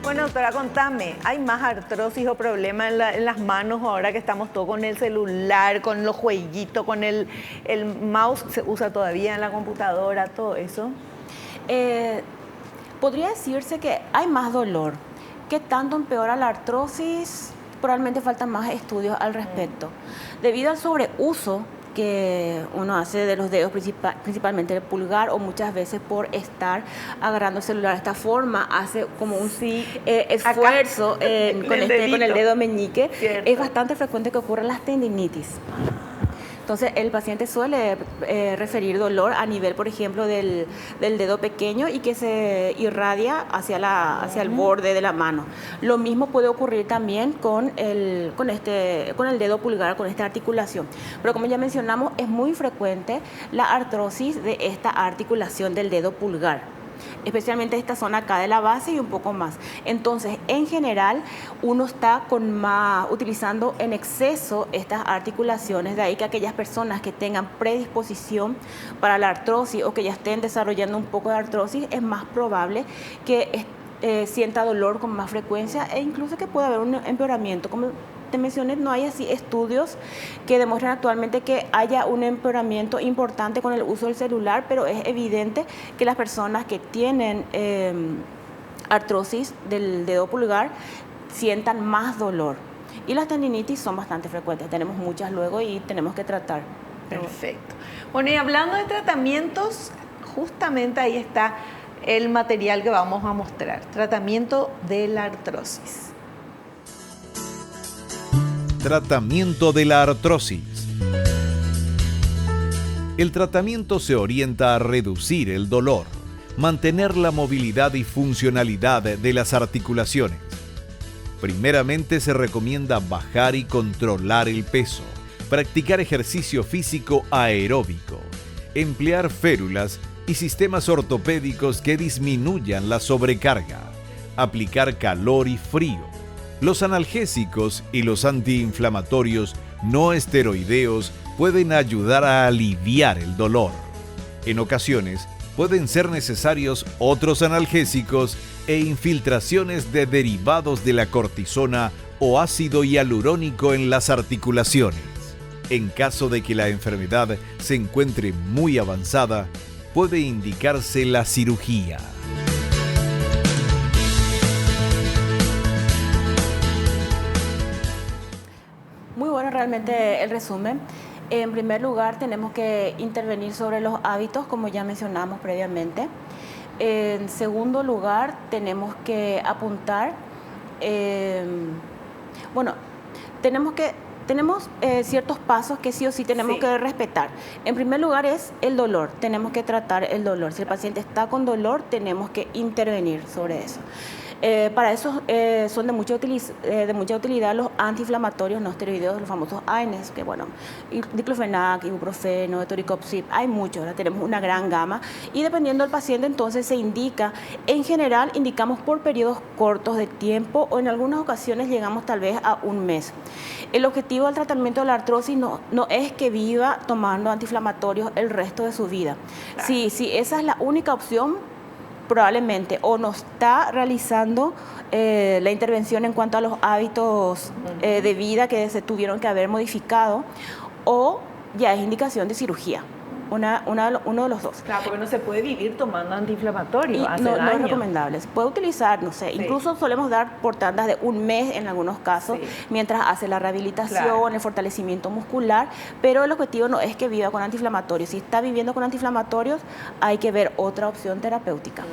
Bueno, doctora, contame, ¿hay más artrosis o problemas en las manos ahora que estamos todos con el celular, con los jueguitos, con el mouse? ¿Se usa todavía en la computadora, todo eso? Podría decirse que hay más dolor. ¿Qué tanto empeora la artrosis? probablemente faltan más estudios al respecto. Debido al sobreuso que uno hace de los dedos, principalmente el pulgar, o muchas veces por estar agarrando el celular de esta forma, hace como un esfuerzo con el dedo meñique. Cierto. Es bastante frecuente que ocurran las tendinitis. Entonces, el paciente suele referir dolor a nivel, por ejemplo, del dedo pequeño y que se irradia hacia el borde de la mano. Lo mismo puede ocurrir también con el dedo pulgar, con esta articulación. Pero como ya mencionamos, es muy frecuente la artrosis de esta articulación del dedo pulgar, especialmente esta zona acá de la base y un poco más. Entonces, en general, uno está utilizando en exceso estas articulaciones, de ahí que aquellas personas que tengan predisposición para la artrosis o que ya estén desarrollando un poco de artrosis, es más probable que sienta dolor con más frecuencia e incluso que pueda haber un empeoramiento. Como te mencioné, no hay así estudios que demuestren actualmente que haya un empeoramiento importante con el uso del celular, pero es evidente que las personas que tienen artrosis del dedo pulgar sientan más dolor. Y las tendinitis son bastante frecuentes, tenemos muchas luego y tenemos que tratar. Perfecto. Bueno, y hablando de tratamientos, justamente ahí está el material que vamos a mostrar, tratamiento de la artrosis. Tratamiento de la artrosis. El tratamiento se orienta a reducir el dolor, mantener la movilidad y funcionalidad de las articulaciones. Primeramente se recomienda bajar y controlar el peso, practicar ejercicio físico aeróbico, emplear férulas y sistemas ortopédicos que disminuyan la sobrecarga, aplicar calor y frío. Los analgésicos y los antiinflamatorios no esteroideos pueden ayudar a aliviar el dolor. En ocasiones, pueden ser necesarios otros analgésicos e infiltraciones de derivados de la cortisona o ácido hialurónico en las articulaciones. En caso de que la enfermedad se encuentre muy avanzada, puede indicarse la cirugía. Muy bueno realmente el resumen. En primer lugar, tenemos que intervenir sobre los hábitos, como ya mencionamos previamente. En segundo lugar, tenemos que apuntar, tenemos ciertos pasos que sí o sí tenemos que respetar. En primer lugar es el dolor, tenemos que tratar el dolor. Si el paciente está con dolor, tenemos que intervenir sobre eso. Para eso son de mucha utilidad los antiinflamatorios no esteroideos, los famosos AINES, que bueno, diclofenac, ibuprofeno, etoricopsib, hay muchos, ahora tenemos una gran gama y dependiendo del paciente entonces se indica, en general indicamos por periodos cortos de tiempo o en algunas ocasiones llegamos tal vez a un mes. El objetivo del tratamiento de la artrosis no es que viva tomando antiinflamatorios el resto de su vida. Claro. Si esa es la única opción, probablemente o no está realizando la intervención en cuanto a los hábitos de vida que se tuvieron que haber modificado o ya es indicación de cirugía. Uno de los dos. Claro, porque no se puede vivir tomando antiinflamatorios. No es recomendable. Se puede utilizar, no sé, incluso solemos dar por tandas de un mes en algunos casos, mientras hace la rehabilitación, el fortalecimiento muscular, pero el objetivo no es que viva con antiinflamatorios. Si está viviendo con antiinflamatorios, hay que ver otra opción terapéutica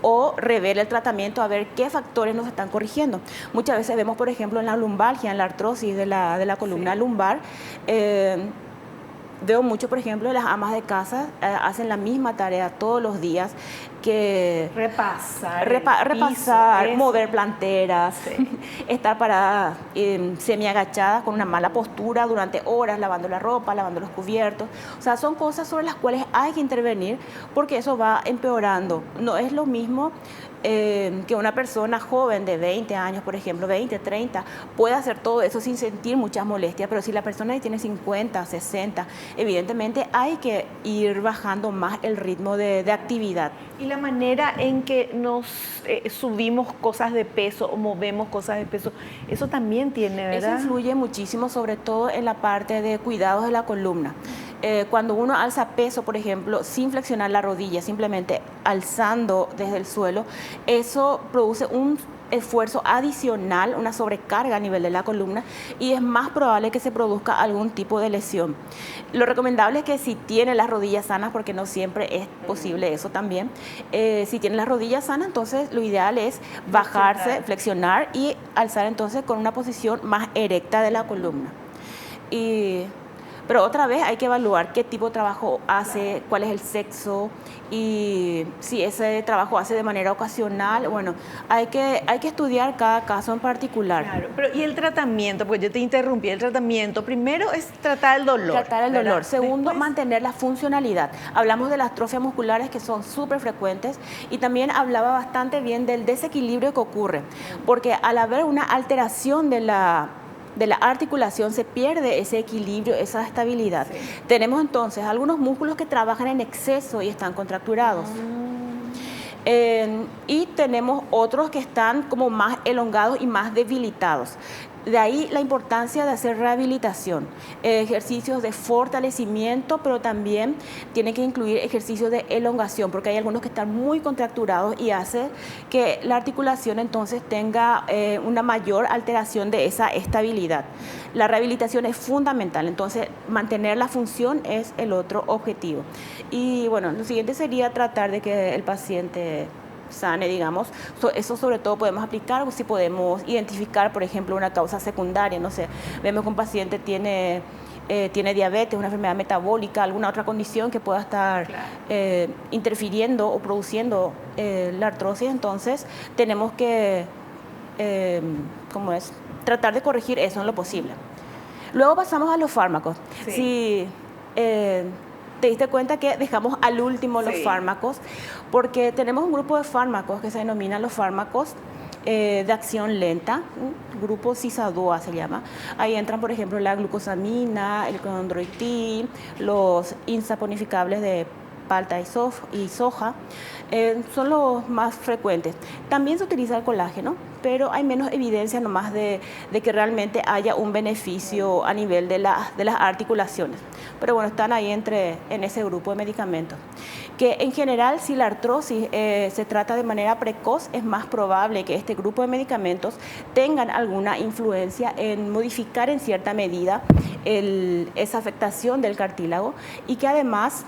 o rever el tratamiento a ver qué factores nos están corrigiendo. Muchas veces vemos, por ejemplo, en la lumbalgia, en la artrosis de la columna lumbar, veo mucho, por ejemplo, las amas de casa hacen la misma tarea todos los días, que repasar, mover planteras, estar parada semi-agachada con una mala postura durante horas, lavando la ropa, lavando los cubiertos. O sea, son cosas sobre las cuales hay que intervenir porque eso va empeorando. No es lo mismo que una persona joven de 20 años, por ejemplo, 20, 30, pueda hacer todo eso sin sentir muchas molestias, pero si la persona tiene 50, 60, evidentemente hay que ir bajando más el ritmo de actividad. Y la manera en que nos subimos cosas de peso o movemos cosas de peso, eso también tiene, ¿verdad? Eso influye muchísimo, sobre todo en la parte de cuidados de la columna. Cuando uno alza peso, por ejemplo, sin flexionar la rodilla, simplemente alzando desde el suelo, eso produce un esfuerzo adicional, una sobrecarga a nivel de la columna y es más probable que se produzca algún tipo de lesión. Lo recomendable es que si tiene las rodillas sanas, porque no siempre es posible eso también, si tiene las rodillas sanas, entonces lo ideal es bajarse, flexionar y alzar entonces con una posición más erecta de la columna. Pero otra vez hay que evaluar qué tipo de trabajo hace, cuál es el sexo y si ese trabajo hace de manera ocasional. Bueno, hay que estudiar cada caso en particular. Claro, pero ¿y el tratamiento? Porque yo te interrumpí. El tratamiento primero es tratar el dolor. Tratar el dolor. ¿Verdad? Segundo, Después, mantener la funcionalidad. Hablamos de las atrofias musculares que son súper frecuentes y también hablaba bastante bien del desequilibrio que ocurre, porque al haber una alteración de la articulación se pierde ese equilibrio, esa estabilidad. Sí. Tenemos entonces algunos músculos que trabajan en exceso y están contracturados. Y tenemos otros que están como más elongados y más debilitados. De ahí la importancia de hacer rehabilitación, ejercicios de fortalecimiento, pero también tiene que incluir ejercicios de elongación, porque hay algunos que están muy contracturados y hace que la articulación entonces tenga una mayor alteración de esa estabilidad. La rehabilitación es fundamental, entonces mantener la función es el otro objetivo. Y bueno, lo siguiente sería tratar de que el paciente sane, digamos. Eso sobre todo podemos aplicar si podemos identificar, por ejemplo, una causa secundaria. No sé, vemos que un paciente tiene diabetes, una enfermedad metabólica, alguna otra condición que pueda estar interfiriendo o produciendo la artrosis, entonces tenemos que tratar de corregir eso en lo posible. Luego pasamos a los fármacos. Sí. Te diste cuenta que dejamos al último los fármacos, porque tenemos un grupo de fármacos que se denominan los fármacos de acción lenta, grupo CISA-DUA se llama. Ahí entran, por ejemplo, la glucosamina, el condroitin, los insaponificables de palta y soja, son los más frecuentes. También se utiliza el colágeno, pero hay menos evidencia nomás de que realmente haya un beneficio a nivel de las articulaciones. Pero bueno, están ahí en ese grupo de medicamentos. Que en general, si la artrosis se trata de manera precoz, es más probable que este grupo de medicamentos tengan alguna influencia en modificar en cierta medida esa afectación del cartílago y que además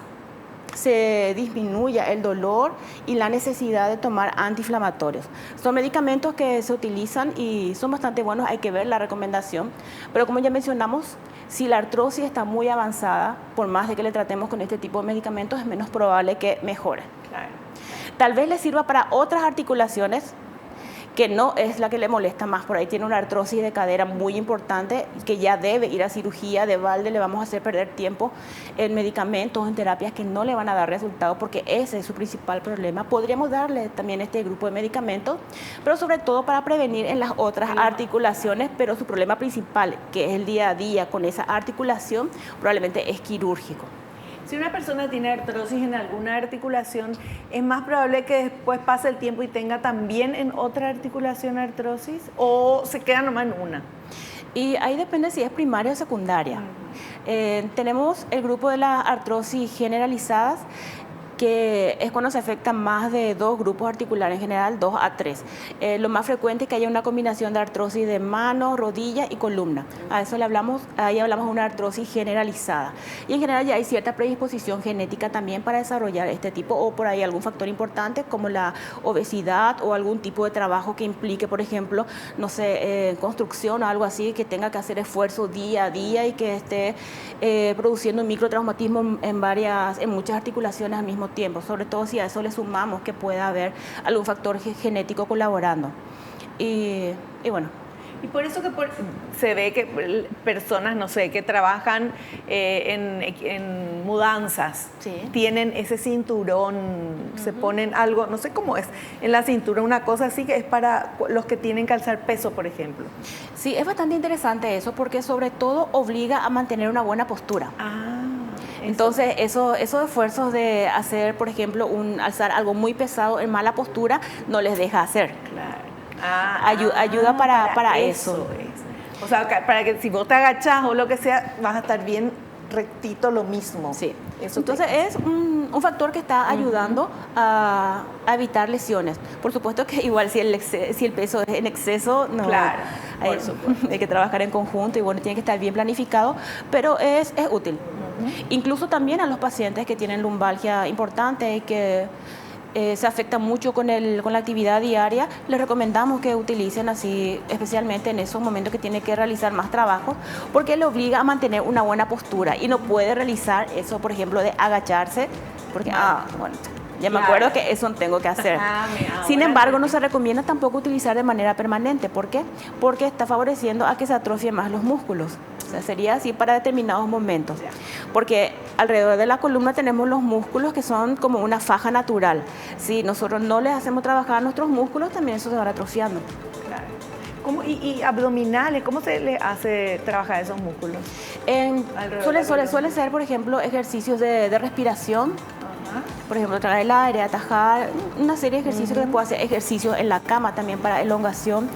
se disminuya el dolor y la necesidad de tomar antiinflamatorios. Son medicamentos que se utilizan y son bastante buenos, hay que ver la recomendación, pero como ya mencionamos, si la artrosis está muy avanzada, por más de que le tratemos con este tipo de medicamentos, es menos probable que mejore. Claro. Tal vez le sirva para otras articulaciones, que no es la que le molesta más. Por ahí tiene una artrosis de cadera muy importante que ya debe ir a cirugía de balde, le vamos a hacer perder tiempo en medicamentos, en terapias que no le van a dar resultado porque ese es su principal problema. Podríamos darle también este grupo de medicamentos, pero sobre todo para prevenir en las otras articulaciones, pero su problema principal, que es el día a día con esa articulación, probablemente es quirúrgico. Si una persona tiene artrosis en alguna articulación, ¿es más probable que después pase el tiempo y tenga también en otra articulación artrosis o se queda nomás en una? Y ahí depende si es primaria o secundaria. Tenemos el grupo de las artrosis generalizadas, que es cuando se afectan más de 2 grupos articulares, en general 2 a 3. Lo más frecuente es que haya una combinación de artrosis de mano, rodilla y columna. A eso ahí hablamos de una artrosis generalizada. Y en general ya hay cierta predisposición genética también para desarrollar este tipo, o por ahí algún factor importante como la obesidad o algún tipo de trabajo que implique, por ejemplo, no sé, construcción o algo así, que tenga que hacer esfuerzo día a día y que esté produciendo un microtraumatismo en muchas articulaciones al mismo tiempo, sobre todo si a eso le sumamos que pueda haber algún factor genético colaborando. Y bueno. Y por eso que se ve que personas, no sé, que trabajan en mudanzas, tienen ese cinturón, se ponen algo, no sé cómo es, en la cintura, una cosa así que es para los que tienen que alzar peso, por ejemplo. Sí, es bastante interesante eso, porque sobre todo obliga a mantener una buena postura. Entonces, esos esfuerzos de hacer, por ejemplo, alzar algo muy pesado en mala postura, no les deja hacer. Claro. Ayuda para eso. O sea, para que si vos te agachás o lo que sea, vas a estar bien rectito lo mismo. Sí. Eso entonces es un factor que está ayudando a evitar lesiones. Por supuesto que igual si el peso es en exceso, no, claro, por supuesto. hay que trabajar en conjunto y bueno, tiene que estar bien planificado, pero es útil. Incluso también a los pacientes que tienen lumbalgia importante y que se afecta mucho con la actividad diaria, les recomendamos que utilicen así, especialmente en esos momentos que tiene que realizar más trabajo, porque le obliga a mantener una buena postura y no puede realizar eso, por ejemplo, de agacharse, porque, bueno, ya me acuerdo que eso tengo que hacer. Sin embargo, no se recomienda tampoco utilizar de manera permanente. ¿Por qué? Porque está favoreciendo a que se atrofien más los músculos. O sea, sería así para determinados momentos. Porque alrededor de la columna tenemos los músculos que son como una faja natural. Si nosotros no les hacemos trabajar a nuestros músculos, también eso se va atrofiando. Claro. ¿Y abdominales? ¿Cómo se le hace trabajar esos músculos? Suele ser, por ejemplo, ejercicios de respiración. Por ejemplo, traer el aire, atajar, una serie de ejercicios que se puede hacer, ejercicios en la cama también para elongación.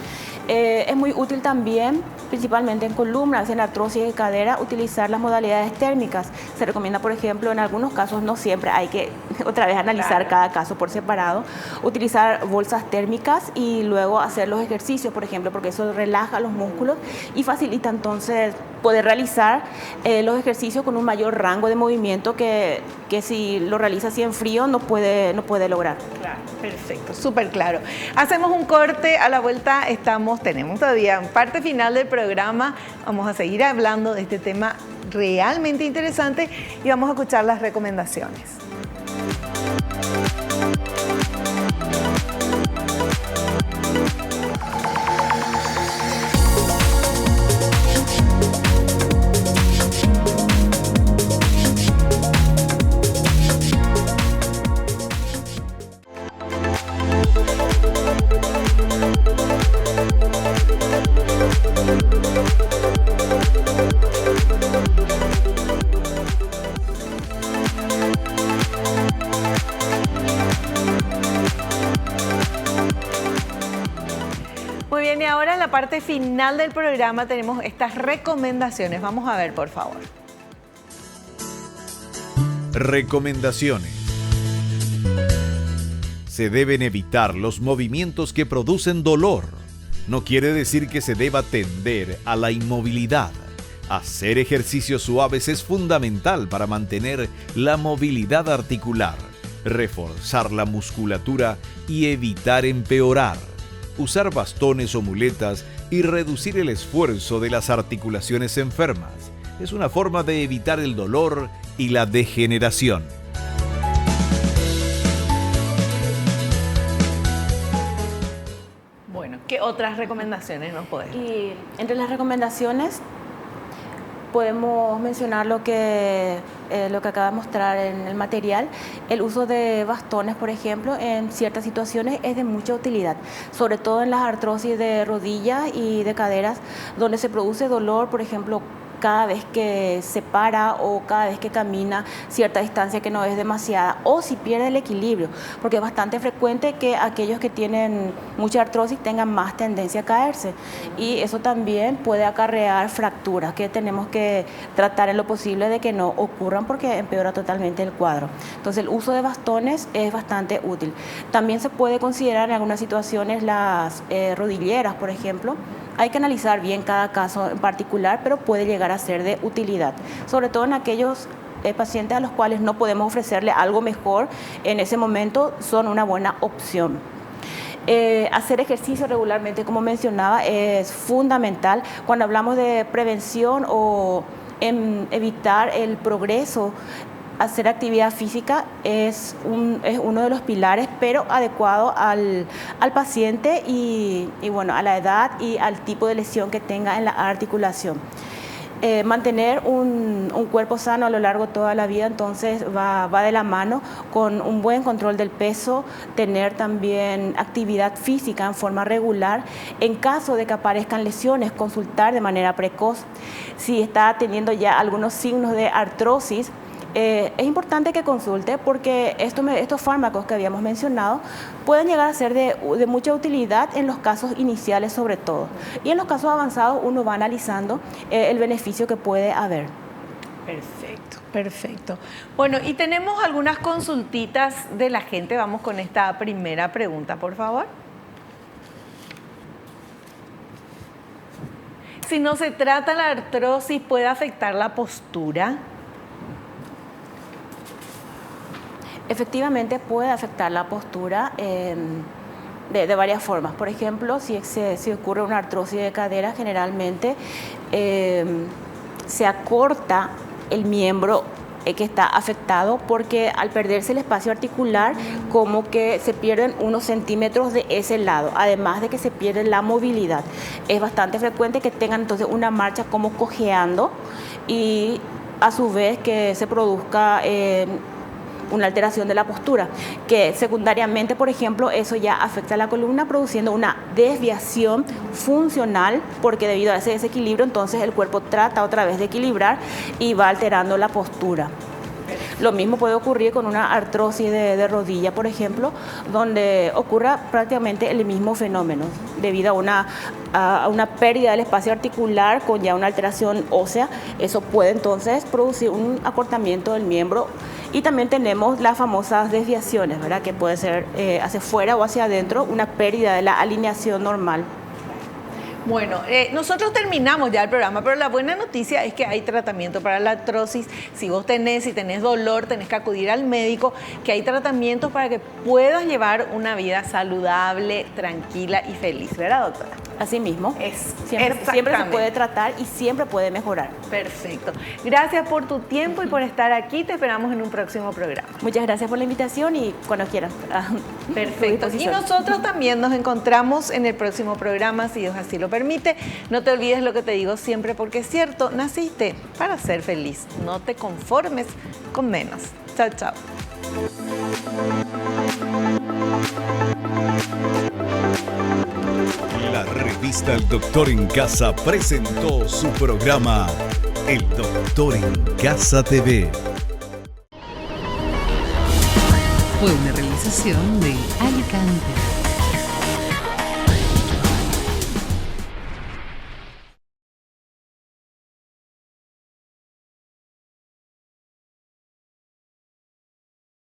Es muy útil también, principalmente en columnas, en artrosis de cadera, utilizar las modalidades térmicas. Se recomienda, por ejemplo, en algunos casos, no siempre, hay que otra vez analizar cada caso por separado, utilizar bolsas térmicas y luego hacer los ejercicios, por ejemplo, porque eso relaja los músculos y facilita entonces poder realizar los ejercicios con un mayor rango de movimiento que si lo realiza así en frío no puede lograr. Claro, perfecto, súper claro. Hacemos un corte, a la vuelta tenemos todavía parte final del programa, vamos a seguir hablando de este tema realmente interesante y vamos a escuchar las recomendaciones. Muy bien, y ahora en la parte final del programa tenemos estas recomendaciones. Vamos a ver, por favor. Recomendaciones. Se deben evitar los movimientos que producen dolor. No quiere decir que se deba tender a la inmovilidad. Hacer ejercicios suaves es fundamental para mantener la movilidad articular, reforzar la musculatura y evitar empeorar. Usar bastones o muletas y reducir el esfuerzo de las articulaciones enfermas es una forma de evitar el dolor y la degeneración. Bueno, ¿qué otras recomendaciones nos podemos? Y entre las recomendaciones podemos mencionar lo que acaba de mostrar en el material. El uso de bastones, por ejemplo, en ciertas situaciones es de mucha utilidad, sobre todo en las artrosis de rodillas y de caderas, donde se produce dolor, por ejemplo, cada vez que se para o cada vez que camina cierta distancia que no es demasiada, o si pierde el equilibrio, porque es bastante frecuente que aquellos que tienen mucha artrosis tengan más tendencia a caerse, y eso también puede acarrear fracturas que tenemos que tratar en lo posible de que no ocurran, porque empeora totalmente el cuadro. Entonces el uso de bastones es bastante útil. También se puede considerar en algunas situaciones las rodilleras, por ejemplo. Hay que analizar bien cada caso en particular, pero puede llegar a ser de utilidad, sobre todo en aquellos pacientes a los cuales no podemos ofrecerle algo mejor en ese momento, son una buena opción. Hacer ejercicio regularmente, como mencionaba, es fundamental cuando hablamos de prevención o evitar el progreso. Hacer actividad física es uno de los pilares, pero adecuado al paciente y bueno, a la edad y al tipo de lesión que tenga en la articulación. Mantener un cuerpo sano a lo largo de toda la vida, entonces va de la mano con un buen control del peso, tener también actividad física en forma regular. En caso de que aparezcan lesiones, consultar de manera precoz. Si está teniendo ya algunos signos de artrosis, es importante que consulte, porque estos fármacos que habíamos mencionado pueden llegar a ser de mucha utilidad en los casos iniciales sobre todo. Y en los casos avanzados uno va analizando el beneficio que puede haber. Perfecto, perfecto. Bueno, y tenemos algunas consultitas de la gente. Vamos con esta primera pregunta, por favor. Si no se trata la artrosis, ¿puede afectar la postura? Efectivamente puede afectar la postura de varias formas. Por ejemplo, si ocurre una artrosis de cadera, generalmente se acorta el miembro que está afectado, porque al perderse el espacio articular, como que se pierden unos centímetros de ese lado, además de que se pierde la movilidad. Es bastante frecuente que tengan entonces una marcha como cojeando, y a su vez que se produzca una alteración de la postura, que secundariamente, por ejemplo, eso ya afecta a la columna, produciendo una desviación funcional, porque debido a ese desequilibrio, entonces el cuerpo trata otra vez de equilibrar y va alterando la postura. Lo mismo puede ocurrir con una artrosis de rodilla, por ejemplo, donde ocurra prácticamente el mismo fenómeno, debido a una pérdida del espacio articular con ya una alteración ósea. Eso puede entonces producir un acortamiento del miembro. Y también tenemos las famosas desviaciones, ¿verdad? Que puede ser hacia afuera o hacia adentro, una pérdida de la alineación normal. Bueno, nosotros terminamos ya el programa, pero la buena noticia es que hay tratamiento para la artrosis. Si tenés dolor, tenés que acudir al médico, que hay tratamientos para que puedas llevar una vida saludable, tranquila y feliz, ¿verdad, doctora? Así mismo, siempre se puede tratar y siempre puede mejorar. Perfecto. Gracias por tu tiempo y por estar aquí. Te esperamos en un próximo programa. Muchas gracias por la invitación y cuando quieran. Perfecto. Y nosotros también nos encontramos en el próximo programa, si Dios así lo permite. No te olvides lo que te digo siempre, porque es cierto, naciste para ser feliz. No te conformes con menos. Chao, chao. La revista El Doctor en Casa presentó su programa El Doctor en Casa TV. Fue una realización de Alicante.